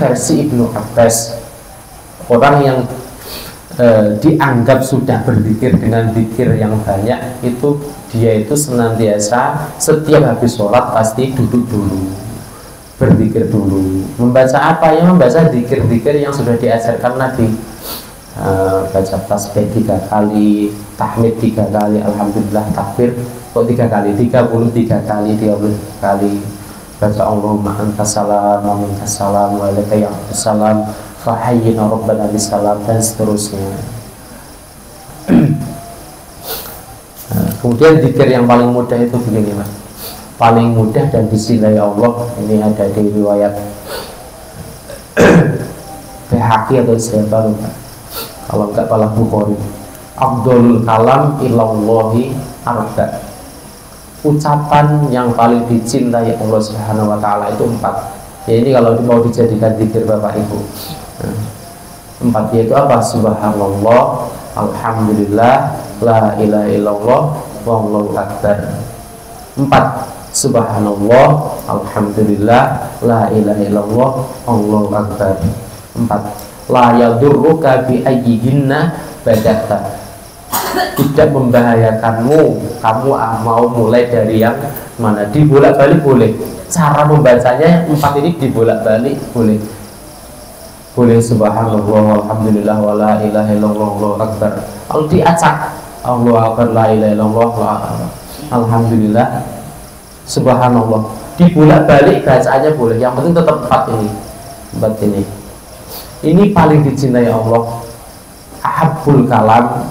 versi Ibnu Abbas, orang yang dianggap sudah berzikir dengan zikir yang banyak itu dia itu senantiasa setiap habis sholat pasti duduk dulu, berzikir dulu. Membaca apa? Ya membaca zikir-zikir yang sudah diajarkan Nabi. Baca tasbih 3 kali, tahmid 3 kali, alhamdulillah, takbir kok 3 kali, 33 kali, 30 kali. Baca Allahumma antas salam wa minkas salam wa ilaika ya'salam fahayyina rabbana bisalam, dan seterusnya. Kemudian zikir yang paling mudah itu begini, Mas. Paling mudah dan dicintai Allah, ini ada di riwayat Baihaqi atau siapa lupa, kalau enggak Al Bukhari. Abdul kalam ilallahi arba, ucapan yang paling dicintai Allah Subhanahu wa taala itu 4. Ya, ini kalau mau dijadikan zikir Bapak Ibu. 4 yaitu apa? Subhanallah, alhamdulillah, la ilaha illallah, wallahu akbar. 4. Subhanallah, alhamdulillah, la ilaha illallah, wallahu akbar. 4. La yadurruka bi ayyihinna badatta, tidak membahayakanmu kamu mau mulai dari yang mana. Dibolak-balik boleh, cara membacanya 4 ini dibolak-balik boleh. Boleh subhanallah, alhamdulillah, wa la ilaha illallah, wallahu akbar. Kalau diacak Allahu akbar, la ilaha illallah, alhamdulillah, subhanallah, dibolak-balik bacaannya boleh. Yang penting tetap 4 ini. 4 ini. Ini paling dicintai Allah. Ahabbul kalam,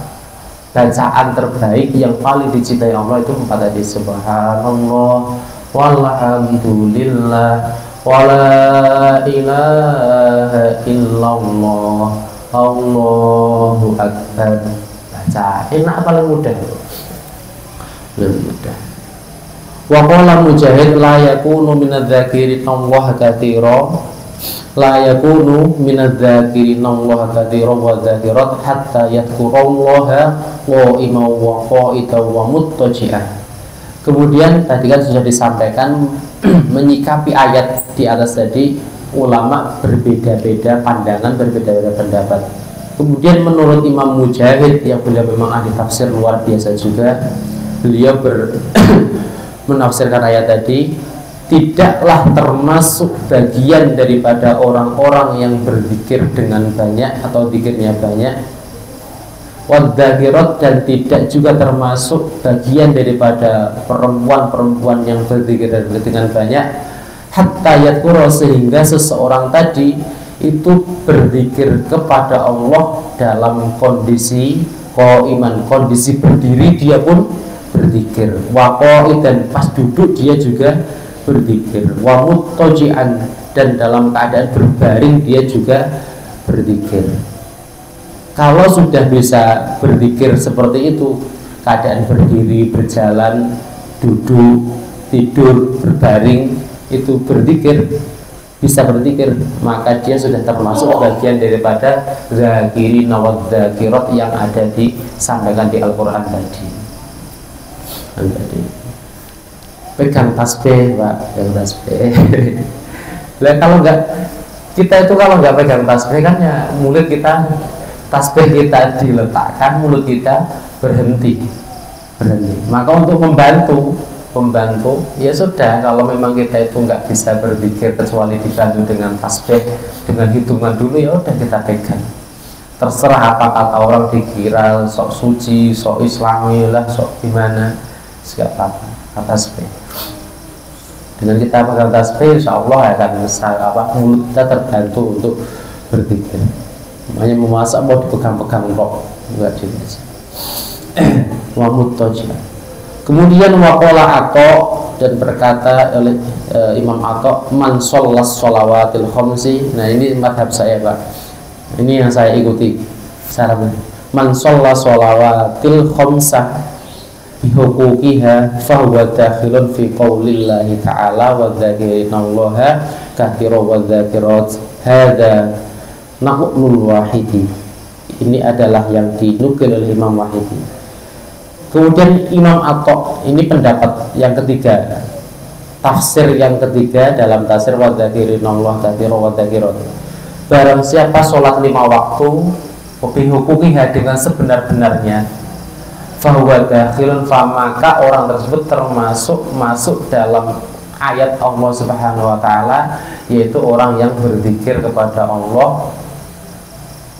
bacaan terbaik yang paling dicintai Allah itu 4 tadi. Subhanallah, walhamdulillah, wala ilaha illallah, Allahu akbar. Baca enak, paling mudah. Lebih mudah. Wa qala Mujahid la yakunu minadz-dzakirin Allah katsira, la yakunu minadz-dzakirin Allah katsira wa dzakirat hatta yadhkurullaha qa'iman wa qa'idan wa muttaji'an. Kemudian tadi kan sudah disampaikan menyikapi ayat di atas tadi, ulama berbeda-beda pandangan, berbeda-beda pendapat. Kemudian menurut Imam Mujahid yang beliau memang ahli tafsir luar biasa juga, beliau menafsirkan ayat tadi, tidaklah termasuk bagian daripada orang-orang yang berzikir dengan banyak atau zikirnya banyak, wadzakirat, dan tidak juga termasuk bagian daripada perempuan-perempuan yang berzikir dengan banyak, hatta yadhkura, sehingga seseorang tadi itu berzikir kepada Allah dalam kondisi qaiman, kondisi berdiri dia pun berzikir, wa qa'idan, pas duduk dia juga berzikir, wa muttaji'an, dan dalam keadaan berbaring dia juga berzikir. Kalau sudah bisa berzikir seperti itu, keadaan berdiri, berjalan, duduk, tidur, berbaring, itu berzikir, bisa berzikir, maka dia sudah termasuk bagian daripada zakirin wa dzakirat yang ada disampaikan di Al-Quran tadi. Pegang tasbih, Pak, pegang tasbih. Lah kalau enggak, kita itu kalau enggak pegang tasbih kan ya mulut kita, tasbih kita diletakkan, mulut kita berhenti. Maka untuk membantu ya sudah, kalau memang kita itu nggak bisa berzikir kecuali dibantu dengan tasbih, dengan hitungan dulu, ya udah kita pegang. Terserah apa kata orang, dikira sok suci, sok islami lah, sok gimana, nggak apa-apa, kata tasbih. Dengan kita pegang tasbih, insya Allah akan mulut kita terbantu untuk berzikir. Makanya memasak mau dipegang-pegang kok, enggak jelas. Wa muttaji'an. Kemudian waqala Atha, dan berkata oleh Imam Atha, man shollas sholawatil khamsi. Nah, ini madhab saya, Pak. Ini yang saya ikuti sarannya. Man shollas sholawatil khamsa bihuquqiha fahuwa dakhilun fi qaulillahi ta'ala wa dzakirinallaha katsiran wa dzakirat. Hadza naqlul Wahidi. Ini adalah yang dinukil oleh Imam Wahidi. Kemudian Imam Atha, ini pendapat yang ketiga, Tafsir yang ketiga dalam tafsir wadzakirinallah katsiran wadzakirat. Barang siapa sholat 5 waktu bihuquqiha dengan sebenar-benarnya, fahuwa dakhilun, maka orang tersebut masuk dalam ayat Allah Subhanahu wa taala, yaitu orang yang berzikir kepada Allah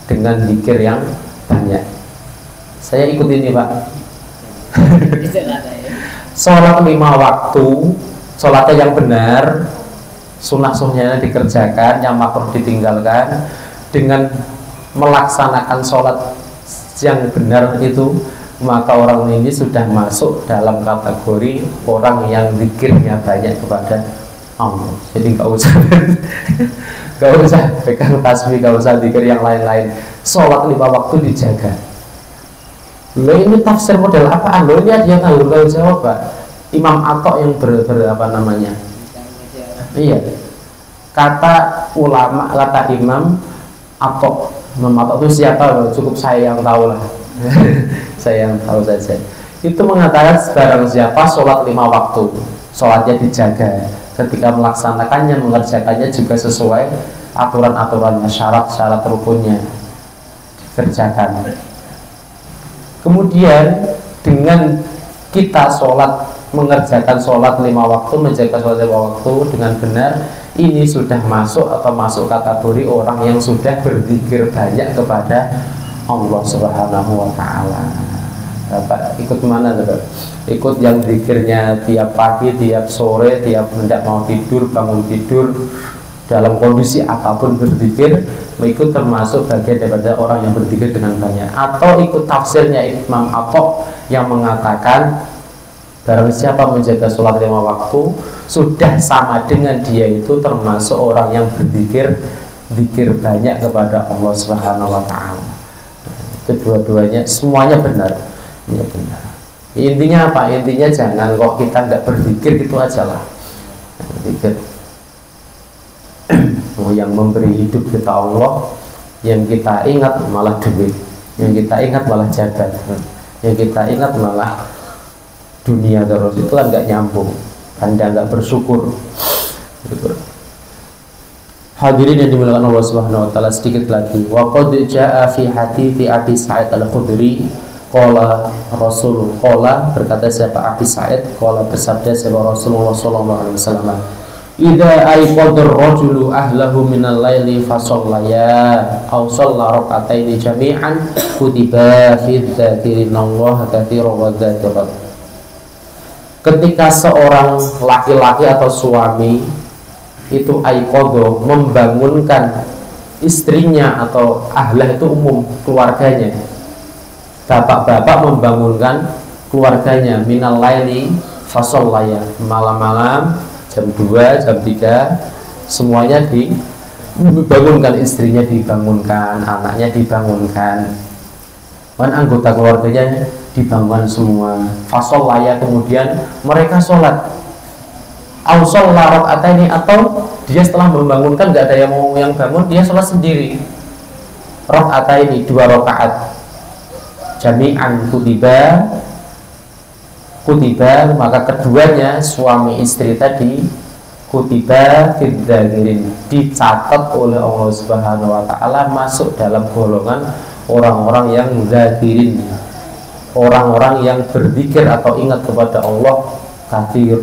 dengan zikir yang banyak. Saya ikut ini, Pak. Sholat 5 waktu, sholatnya yang benar, sunnah-sunnahnya dikerjakan, yang makruh ditinggalkan, dengan melaksanakan sholat yang benar itu, maka orang ini sudah masuk dalam kategori orang yang zikirnya banyak kepada Allah. Jadi nggak usah pegang tasbih, nggak usah zikir yang lain-lain. Sholat 5 waktu dijaga. Loh, ini tafsir model apaan? Loh, ini ada yang tanggung jawab, Pak. Imam Atok yang apa namanya? Iya, kata ulama, kata Imam Atok. Imam Atok itu siapa? Cukup saya yang tahu lah. Saya yang tahu saja. Itu mengatakan barang siapa sholat 5 waktu, sholatnya dijaga, ketika melaksanakannya, mengerjakannya juga sesuai aturan-aturannya, syarat-syarat rukunnya dikerjakan. Kemudian dengan kita sholat, mengerjakan sholat 5 waktu, menjaga sholat 5 waktu dengan benar, ini sudah masuk kategori orang yang sudah berzikir banyak kepada Allah Subhanahu wa taala. Bapak ikut mana, Bapak? Ikut yang zikirnya tiap pagi, tiap sore, tiap hendak mau tidur, bangun tidur, dalam kondisi apapun berzikir, ikut termasuk bagian daripada orang yang berzikir dengan banyak. Atau ikut tafsirnya Imam Atok yang mengatakan barang siapa menjaga sholat 5 waktu, sudah sama dengan dia itu termasuk orang yang berzikir banyak kepada Allah Subhanahu wa taala. Itu dua-duanya semuanya benar. Ya benar. Intinya apa? Intinya jangan kok kita nggak berzikir gitu aja lah. Zikir. Yang memberi hidup kita Allah, yang kita ingat malah duit, yang kita ingat malah jabatan, yang kita ingat malah dunia terus, itu kan nggak nyambung, Anda nggak bersyukur gitu. Hadirin yang dimuliakan Allah Subhanahu wa taala, sedikit lagi. Wa qad jaa fi hadithi Abi Sa'id Al-Khudri qala Rasul, qala berkata siapa Abi Sa'id, qala bersabda siapa Rasulullah sallallahu alaihi wasallam, idza ayqadar rajulu ahlahu minal laili fa shallaya aw shalla rak'ataini jami'an kutiba fi dzakirinallaha katsiran wa dzakirat. Ketika seorang laki-laki atau suami itu ayqadha, membangunkan istrinya, atau ahlah itu umum keluarganya, bapak-bapak membangunkan keluarganya, minal laili fa shallaya, malam-malam jam 2, jam 3 semuanya dibangunkan, istrinya dibangunkan, anaknya dibangunkan, dan anggota keluarganya dibangunkan semua. Fasol layak, kemudian mereka sholat. Ausol larok ini, atau dia setelah membangunkan nggak ada yang mau yang bangun, dia sholat sendiri. Rok ini 2 rakaat. Jami'an kutiba, maka keduanya suami istri tadi kutiba fidzakirin, dicatat oleh Allah Subhanahu wa taala masuk dalam golongan orang-orang yang zakirin, orang-orang yang berzikir atau ingat kepada Allah katsira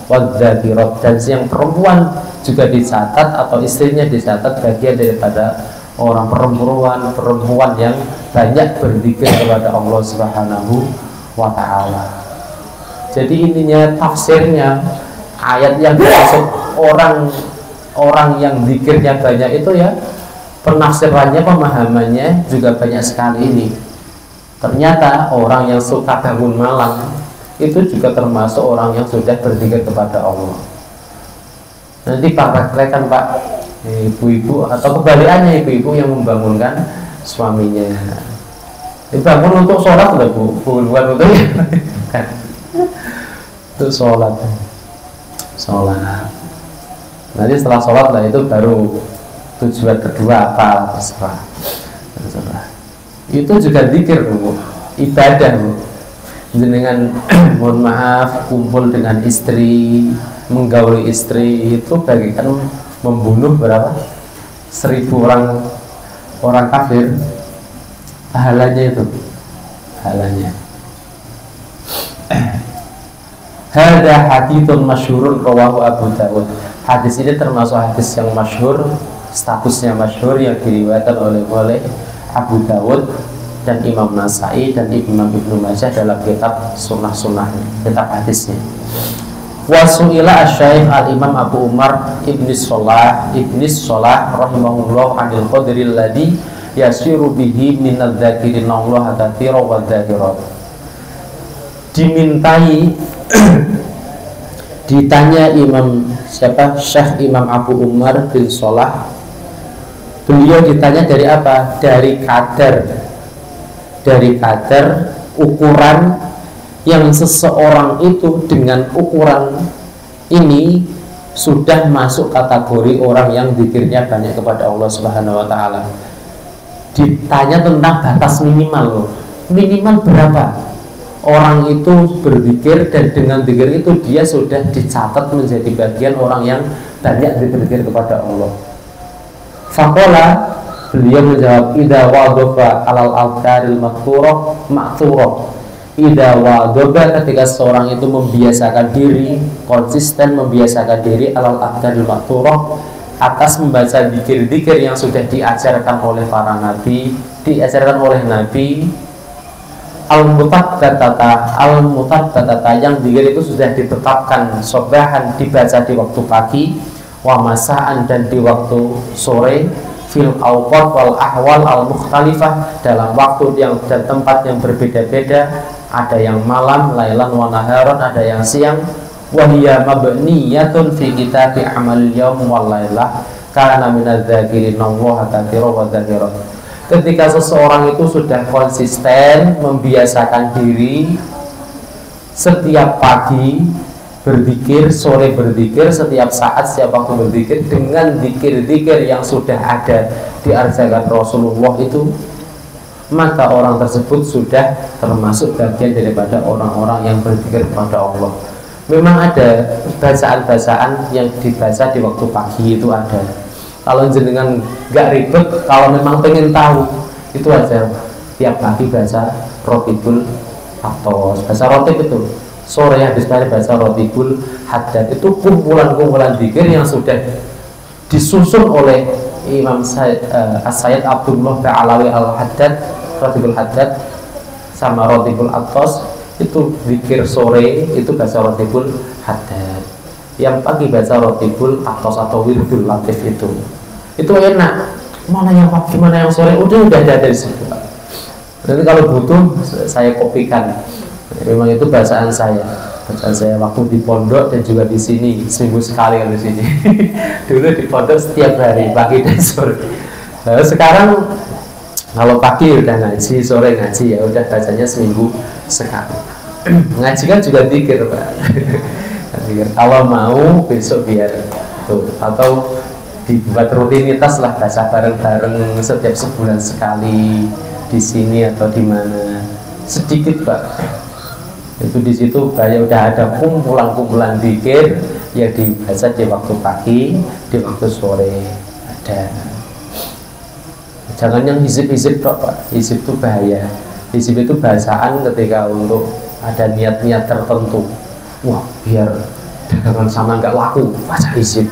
wadzakirat. Dan yang perempuan juga dicatat, atau istrinya dicatat bagian daripada orang perempuan yang banyak berzikir kepada Allah Subhanahu wa taala. Jadi intinya tafsirnya ayat yang dimaksud orang yang zikirnya banyak itu ya, penafsirannya, pemahamannya juga banyak sekali ini. Ternyata orang yang suka bangun malam itu juga termasuk orang yang sudah berzikir kepada Allah. Nanti praktekkan Pak, ibu-ibu, atau kebalikannya, ibu-ibu yang membangunkan suaminya. Bangun untuk sholat loh Bu, bukan untuk kan. Itu sholat. Nanti setelah sholat lah itu baru tujuan kedua apa, terserah. Itu juga zikir Bu, ibadah Bu. jenengan mohon maaf kumpul dengan istri, menggauli istri, itu bagikan membunuh berapa? 1000 orang kafir. Pahalanya itu, pahalanya. Hada haditsun masyhurun rawahu Abu Dawud. Hadis ini termasuk hadis yang masyhur, statusnya masyhur, yang diriwayatkan oleh Abu Dawud dan Imam Nasai dan Imam Ibnu Majah dalam kitab sunnah-sunnahnya, kitab hadisnya. Wasu'ila asy-Syaikh al-Imam Abu Umar Ibn Shalah rahimahullah anil qadril ladzi yasiru bihi minadz-dzakirin Allah katsira wa dzakirat. Ditanya Imam siapa? Syekh Imam Abu Umar bin Shalah. Beliau ditanya dari apa? Dari kadar ukuran yang seseorang itu dengan ukuran ini sudah masuk kategori orang yang zikirnya banyak kepada Allah Subhanahu wa taala. Ditanya tentang batas minimal loh. Minimal berapa orang itu berzikir, dan dengan zikir itu dia sudah dicatat menjadi bagian orang yang banyak berzikir kepada Allah. Faqala, beliau menjawab, idza wadhafa alal alkaril ma'thurah. Idza wadhafa, ketika seorang itu membiasakan diri, konsisten membiasakan diri alal alkaril ma'thurah, atas membaca zikir-zikir yang sudah diajarkan oleh para nabi, diajarkan oleh nabi. Al-mutabbatata yang zikir itu sudah ditetapkan, sobahan dibaca di waktu pagi, wa masaan dan di waktu sore, fil awqat wal ahwal al mukhtalifah, dalam waktu yang dan tempat yang berbeda-beda, ada yang malam, lailan wa naharon, ada yang siang. Wa hiya mabniyatun fi kitabi amal yaum wal lailah kana minadz-dzakirin Allah katsira wa dzakirat. Ketika seseorang itu sudah konsisten membiasakan diri setiap pagi berzikir, sore berzikir, setiap saat, setiap waktu berzikir dengan zikir-zikir yang sudah ada diajarkan Rasulullah itu, maka orang tersebut sudah termasuk bagian daripada orang-orang yang berzikir kepada Allah. Memang ada bacaan-bacaan yang dibaca di waktu pagi itu ada. Kalau jenengan nggak ribet, kalau memang pengen tahu, itu aja tiap pagi baca Rotibul atau baca Rotib itu, sore habis dari baca Rotibul Haddad. Itu kumpulan-kumpulan zikir yang sudah disusun oleh Imam As-Sayyid Abdullah Ba'alawi Al-Haddad, Rotibul Haddad sama Rotibul Atos. Itu zikir sore itu baca Rotibul Haddad, yang pagi baca Rotibul Atos atau Wirdul Latif. Itu enak. Mana yang pagi, mana yang sore, udah ada di situ. Nanti kalau butuh saya kopikan. Memang itu bacaan saya waktu di pondok dan juga di sini seminggu sekali kalau di sini. Dulu di pondok setiap hari pagi dan sore. Lalu sekarang kalau pagi udah ngaji, sore ngaji, ya udah bacanya seminggu sekali. Ngaji kan juga zikir, Pak. Kalau mau besok biar tuh, atau dibuat rutinitas lah, baca bareng-bareng setiap sebulan sekali di sini atau di mana, sedikit Pak. Itu di situ banyak, udah ada kumpulan-kumpulan zikir yang dibaca di waktu pagi, di waktu sore ada. Jangan yang hizib-hizib Pak. Hizib itu bahaya. Hizib itu bacaan ketika untuk ada niat-niat tertentu. Wah, biar dagangan sama nggak laku, baca hizib.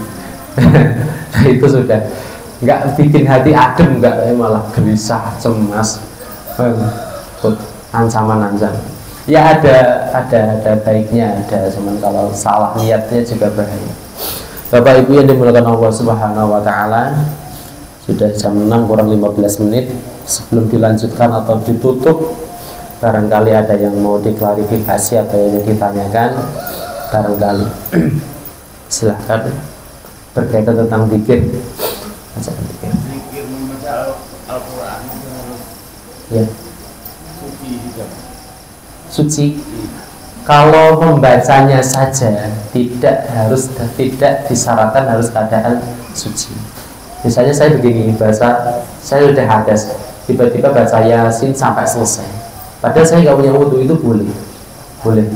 Nah, itu sudah nggak bikin hati adem, nggak, malah gelisah, cemas, ancaman-ancaman. Ya ada baiknya, ada, cuman kalau salah niatnya juga bahaya. Bapak Ibu yang dimuliakan Allah Subhanahu wa taala, sudah jam 6 kurang 15 menit. Sebelum dilanjutkan atau ditutup, barangkali ada yang mau diklarifikasi atau yang ditanyakan, barangkali silahkan berkaitan tentang zikir. Bacaan zikir. Zikir membaca Al-Quran Ya. suci juga. Suci. Kalau membacanya saja tidak disyaratkan harus keadaan suci. Misalnya saya begini, saya sudah hadas, tiba-tiba baca Yasin sampai selesai, padahal saya nggak punya wudu, itu boleh. boleh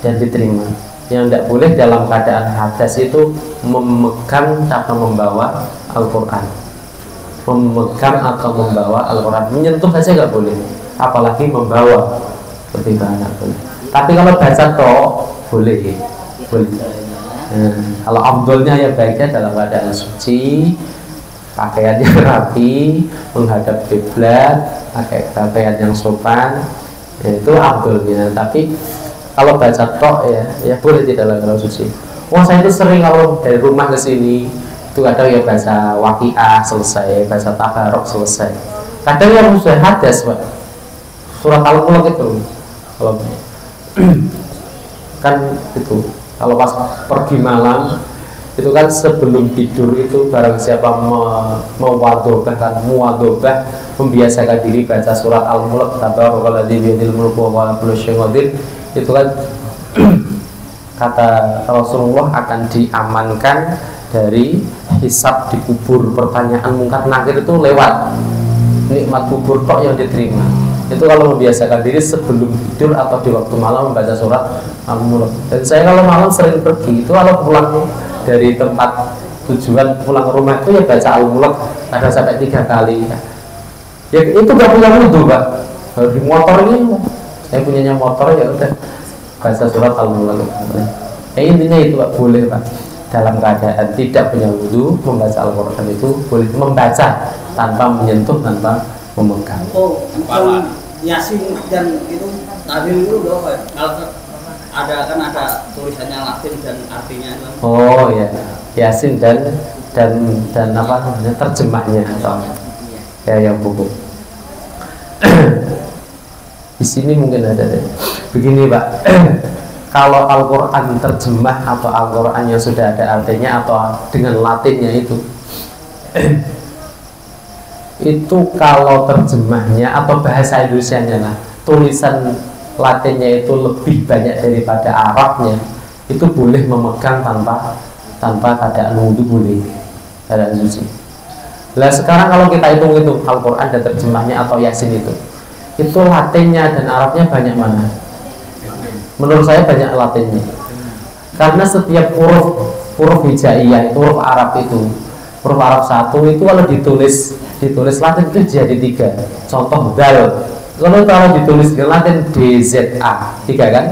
dan diterima. Yang tidak boleh dalam keadaan hadas itu memegang atau membawa Al-Quran, memegang atau membawa Al-Quran, menyentuh saja nggak boleh, apalagi membawa seperti nggak boleh. Tapi kalau baca toh boleh, boleh. Kalau afdolnya ya baiknya dalam keadaan suci, pakaiannya rapi, menghadap kiblat, pakai pakaian yang sopan, ya itu afdolnya. Tapi kalau baca tok ya boleh tidak dalam keadaan suci. Wah, saya itu sering kalau dari rumah ke sini itu kadang ya baca Waqiah selesai, baca Tabarok selesai. Kadang yang sudah hadas, Pak, surat Al-Mulk itu kalau kan itu kalau pas pergi malam itu kan sebelum tidur itu barang siapa mewadobah kan muwadobah membiasakan diri baca surat Al-Mulk, Tabarakalladzii biyadihil mulku wa huwa ala kulli syai'in qadir, itu kan kata Rasulullah akan diamankan dari hisab di kubur, pertanyaan mungkar nakir itu lewat, nikmat kubur kok yang diterima. Itu kalau membiasakan diri sebelum tidur atau di waktu malam membaca surat Al-Mulk. Dan saya kalau malam sering pergi itu kalau pulang dari tempat tujuan pulang ke rumah itu ya baca Al-Mulk kadang sampai 3 kali ya itu gak punya wudhu, Pak. Di motor ini saya punyanya motor ya udah baca surat Al-Mulk. Intinya itu Pak, boleh Pak dalam keadaan tidak punya wudhu membaca Al-Quran itu boleh, membaca tanpa menyentuh, tanpa memegang. Oh, Yasin dan itu tadi itu loh Pak. Kalau ada tulisannya Latin dan artinya itu. Oh ya, Yasin dan apa namanya terjemahnya atau ya yang buku. Di sini mungkin ada deh. Begini Pak, kalau Al-Quran terjemah atau Al-Quran yang sudah ada artinya atau dengan Latinnya itu kalau terjemahnya atau bahasa Indonesianya lah, tulisan Latinnya itu lebih banyak daripada Arabnya, itu boleh memegang tanpa keadaan wudhu, boleh keadaan suci. Nah sekarang kalau kita hitung Al-Quran dan terjemahnya atau Yasin itu Latinnya dan Arabnya banyak mana? Menurut saya banyak Latinnya, karena setiap huruf hijaiyah itu huruf Arab huruf Arab satu itu kalau ditulis Latin itu jadi 3. Contoh dal, kalau ditulis di Latin DZA 3 kan,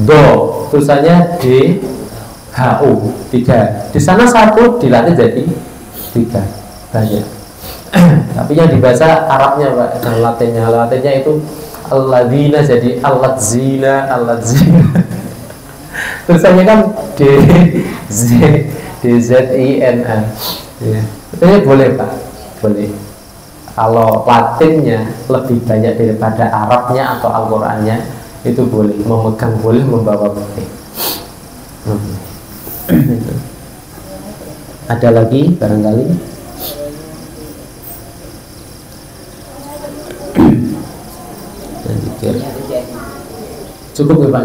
do tulisannya DHU 3, di sana 1, di Latin jadi 3, banyak. Tapi yang dibaca Arabnya Pak, dan Latinnya itu alladzina jadi alladzina tulisannya kan DZINA ya. Itu boleh Pak, boleh. Kalau Latinnya lebih banyak daripada Arabnya atau Al-Qurannya itu boleh, memegang boleh, membawa boleh. Ada lagi barangkali? Cukup ya Pak?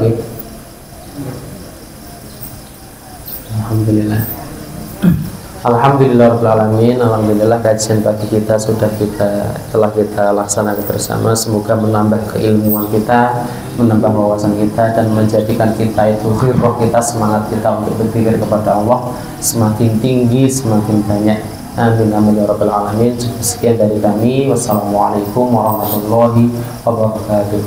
Alhamdulillah. Alhamdulillahirrahmanirrahim. Alhamdulillah kajian pagi kita telah kita laksanakan bersama. Semoga menambah keilmuan kita, menambah wawasan kita, dan menjadikan kita itu roh kita, semangat kita untuk berpikir kepada Allah semakin tinggi, semakin banyak. Amin amin ya rabbal alamin. Sekian dari kami. Wassalamualaikum warahmatullahi wabarakatuh.